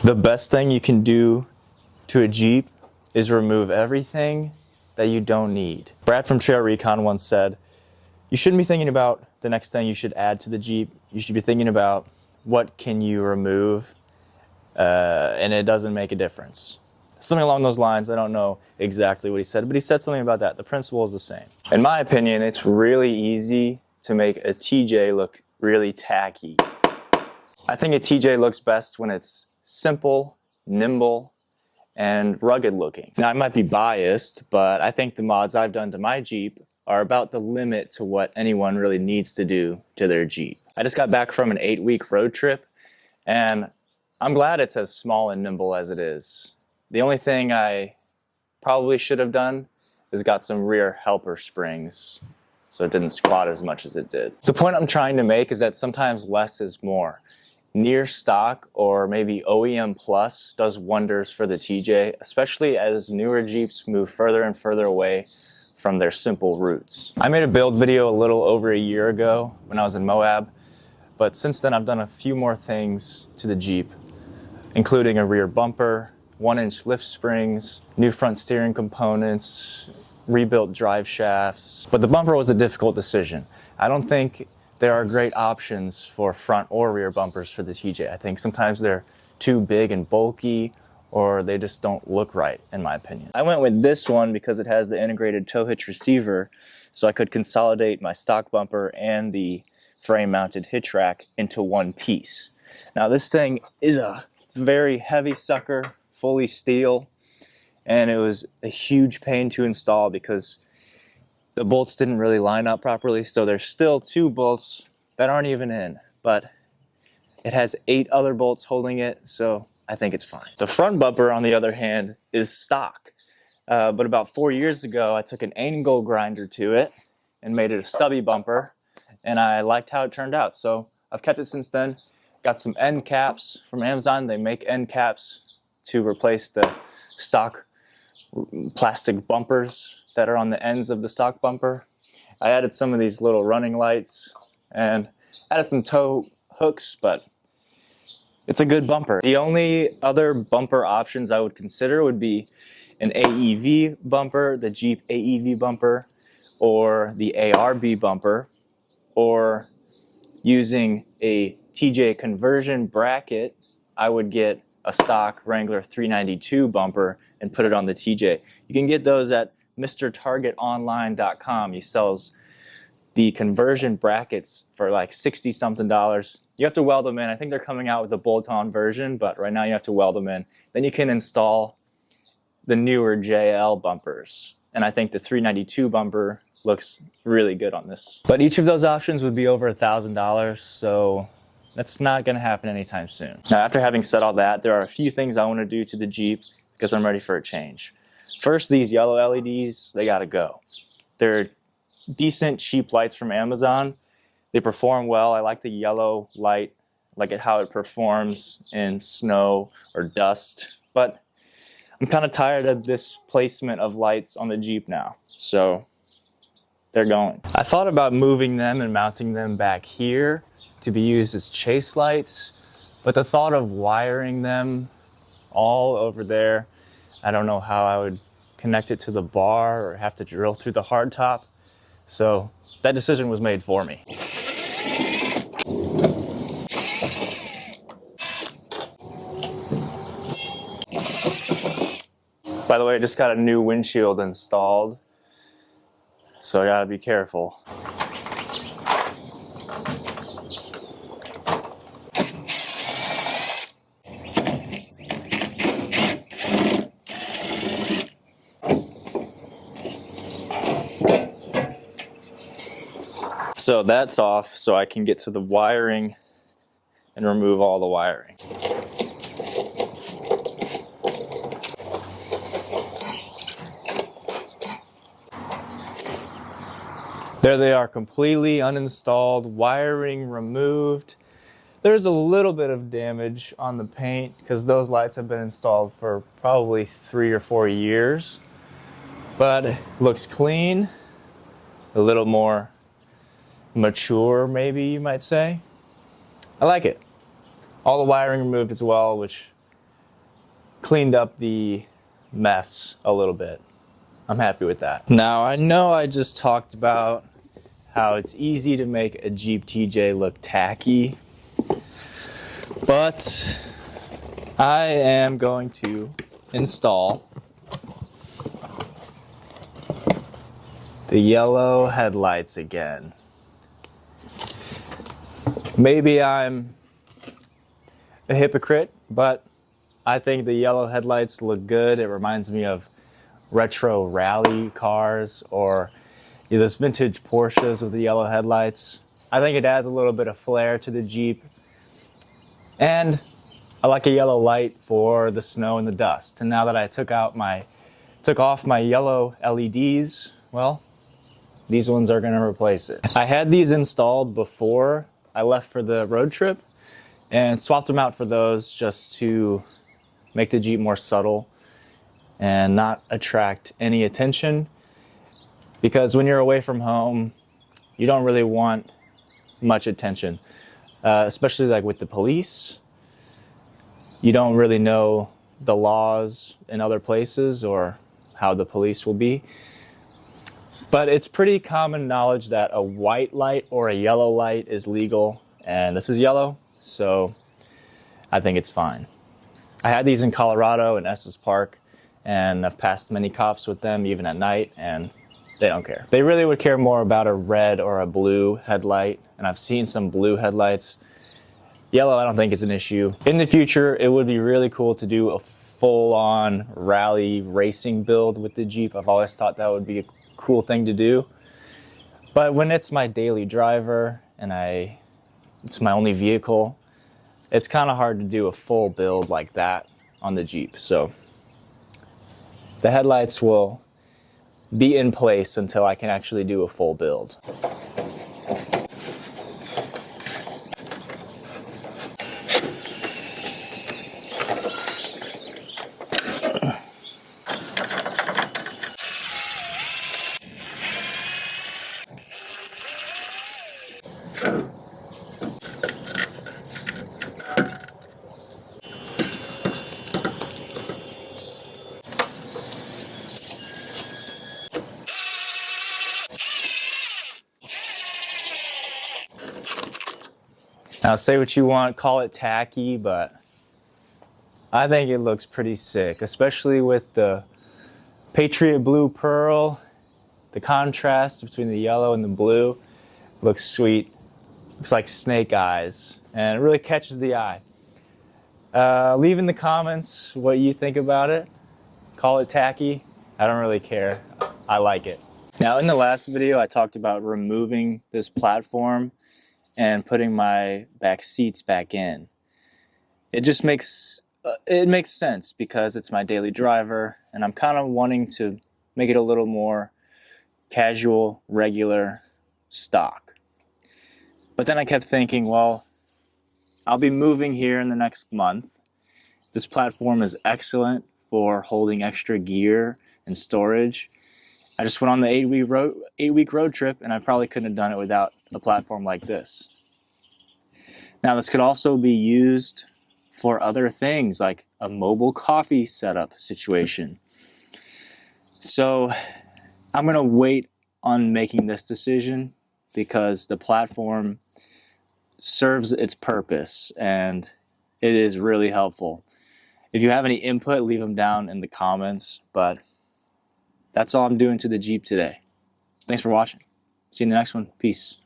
The best thing you can do to a Jeep is remove everything that you don't need. Brad from Trail Recon once said, you shouldn't be thinking about the next thing you should add to the Jeep. You should be thinking about what can you remove, and it doesn't make a difference. Something along those lines. I don't know exactly what he said, but he said something about that. The principle is the same. In my opinion, it's really easy to make a TJ look really tacky. I think a TJ looks best when it's simple, nimble, and rugged looking. Now, I might be biased, but I think the mods I've done to my Jeep are about the limit to what anyone really needs to do to their Jeep. I just got back from an 8-week road trip, and I'm glad it's as small and nimble as it is. The only thing I probably should have done is got some rear helper springs so it didn't squat as much as it did. The point I'm trying to make is that sometimes less is more. Near stock or maybe OEM Plus does wonders for the TJ, especially as newer Jeeps move further and further away from their simple roots. I made a build video a little over a year ago when I was in Moab, but since then I've done a few more things to the Jeep, including a rear bumper, 1-inch lift springs, new front steering components, rebuilt drive shafts. But the bumper was a difficult decision. I don't think there are great options for front or rear bumpers for the TJ. I think sometimes they're too big and bulky, or they just don't look right, in my opinion. I went with this one because it has the integrated tow hitch receiver, so I could consolidate my stock bumper and the frame-mounted hitch rack into one piece. Now, this thing is a very heavy sucker, fully steel, and it was a huge pain to install because the bolts didn't really line up properly, so there's still 2 bolts that aren't even in, but it has 8 other bolts holding it, so I think it's fine. The front bumper, on the other hand, is stock, but about 4 years ago, I took an angle grinder to it and made it a stubby bumper, and I liked how it turned out, so I've kept it since then. Got some end caps from Amazon. They make end caps to replace the stock plastic bumpers that are on the ends of the stock bumper. I added some of these little running lights and added some tow hooks, but it's a good bumper. The only other bumper options I would consider would be an AEV bumper, the Jeep AEV bumper, or the ARB bumper, or using a TJ conversion bracket. I would get a stock Wrangler 392 bumper and put it on the TJ. You can get those at MrTargetOnline.com. He sells the conversion brackets for like $60-something. You have to weld them in. I think they're coming out with the bolt-on version, but right now you have to weld them in. Then you can install the newer JL bumpers. And I think the 392 bumper looks really good on this. But each of those options would be over $1,000, so that's not gonna happen anytime soon. Now, after having said all that, there are a few things I wanna do to the Jeep because I'm ready for a change. First, these yellow LEDs, they gotta go. They're decent, cheap lights from Amazon. They perform well. I like the yellow light, like how it performs in snow or dust, but I'm kind of tired of this placement of lights on the Jeep now, so they're going. I thought about moving them and mounting them back here to be used as chase lights, but the thought of wiring them all over there, I don't know how I would connect it to the bar or have to drill through the hardtop, so that decision was made for me. By the way, I just got a new windshield installed, so I gotta be careful. So that's off, so I can get to the wiring and remove all the wiring. There they are, completely uninstalled, wiring removed. There's a little bit of damage on the paint because those lights have been installed for probably 3 or 4 years, but it looks clean, a little more mature, maybe you might say. I like it. All the wiring removed as well, which cleaned up the mess a little bit. I'm happy with that. Now, I know I just talked about how it's easy to make a Jeep TJ look tacky, but I am going to install the yellow headlights again. Maybe I'm a hypocrite, but I think the yellow headlights look good. It reminds me of retro rally cars or those vintage Porsches with the yellow headlights. I think it adds a little bit of flair to the Jeep. And I like a yellow light for the snow and the dust. And now that I took off my yellow LEDs, well, these ones are gonna replace it. I had these installed before I left for the road trip and swapped them out for those just to make the Jeep more subtle and not attract any attention. Because when you're away from home, you don't really want much attention, especially like with the police. You don't really know the laws in other places or how the police will be. But it's pretty common knowledge that a white light or a yellow light is legal, and this is yellow, so I think it's fine. I had these in Colorado in Estes Park, and I've passed many cops with them even at night, and they don't care. They really would care more about a red or a blue headlight, and I've seen some blue headlights. Yellow I don't think is an issue. In the future, it would be really cool to do a full-on rally racing build with the Jeep. I've always thought that would be a cool thing to do. But when it's my daily driver and it's my only vehicle, it's kind of hard to do a full build like that on the Jeep. So the headlights will be in place until I can actually do a full build. Now say what you want, call it tacky, but I think it looks pretty sick, especially with the Patriot Blue Pearl. The contrast between the yellow and the blue looks sweet. Looks like snake eyes, and it really catches the eye. Leave in the comments what you think about it. Call it tacky. I don't really care. I like it. Now in the last video, I talked about removing this platform and putting my back seats back in. It just makes sense because it's my daily driver, and I'm kind of wanting to make it a little more casual, regular, stock. But then I kept thinking, well, I'll be moving here in the next month. This platform is excellent for holding extra gear and storage. I just went on the 8-week road trip, and I probably couldn't have done it without a platform like this. Now, this could also be used for other things, like a mobile coffee setup situation. So I'm going to wait on making this decision because the platform serves its purpose, and it is really helpful. If you have any input, leave them down in the comments, but that's all I'm doing to the Jeep today. Thanks for watching. See you in the next one. Peace.